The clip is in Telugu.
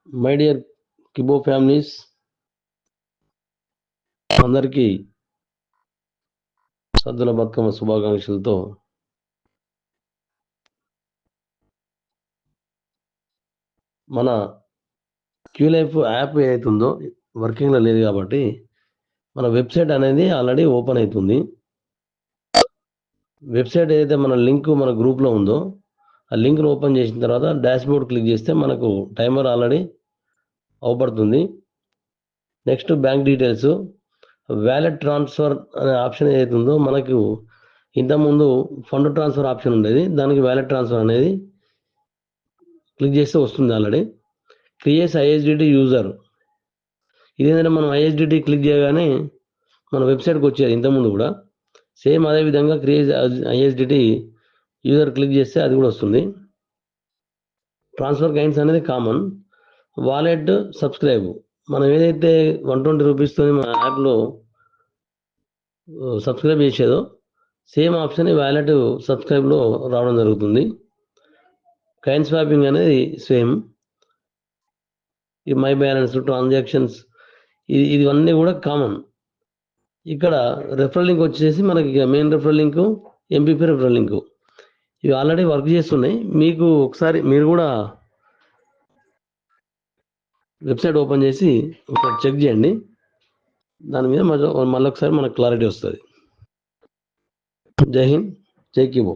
My dear Kibo families, అందరికీ సద్దుల బతుకమ్మ శుభాకాంక్షలతో మన క్యూలైఫ్ యాప్ ఏదైతుందో వర్కింగ్లో లేదు కాబట్టి మన వెబ్సైట్ అనేది ఆల్రెడీ ఓపెన్ అవుతుంది. వెబ్సైట్ ఏదైతే మన లింక్ మన గ్రూప్లో ఉందో ఆ లింక్ను ఓపెన్ చేసిన తర్వాత డాష్బోర్డ్ క్లిక్ చేస్తే మనకు టైమర్ ఆల్రెడీ అవపడుతుంది. Next bank details, wallet transfer అనే ఆప్షన్ ఏదైతే ఉందో మనకు ఇంతకుముందు ఫండ్ ట్రాన్స్ఫర్ ఆప్షన్ ఉండేది, దానికి వ్యాలెట్ ట్రాన్స్ఫర్ అనేది క్లిక్ చేస్తే వస్తుంది. ఆల్రెడీ క్రియేట్స్ ఐఎస్డిటి యూజర్, ఇదేంటంటే మనం ఐఎస్డిటి క్లిక్ చేయగానే మన వెబ్సైట్కి వచ్చేది ఇంతకుముందు కూడా సేమ్ అదే విధంగా క్రియేట్ ఐఎస్డిటి యూజర్ క్లిక్ చేస్తే అది కూడా వస్తుంది. ట్రాన్స్ఫర్ గైడ్స్ అనేది కామన్. వాలెట్ సబ్స్క్రైబ్, మనం ఏదైతే 120 రూపీస్తో మన యాప్లో సబ్స్క్రైబ్ చేసేదో సేమ్ ఆప్షన్ వ్యాలెట్ సబ్స్క్రైబ్లో రావడం జరుగుతుంది. కాయిన్ స్వాపింగ్ అనేది సేమ్. ఈ మై బ్యాలెన్స్, ట్రాన్సాక్షన్స్ ఇవన్నీ కూడా కామన్. ఇక్కడ రెఫరల్ లింక్ వచ్చేసి మనకి main referral link, MPP referral link ఇవి ఆల్రెడీ వర్క్ చేస్తున్నాయి. మీకు ఒకసారి మీరు కూడా వెబ్సైట్ ఓపెన్ చేసి ఒకసారి చెక్ చేయండి, దాని మీద మళ్ళీ ఒకసారి మనకు క్లారిటీ వస్తుంది. జై హింద్, జై కిబో.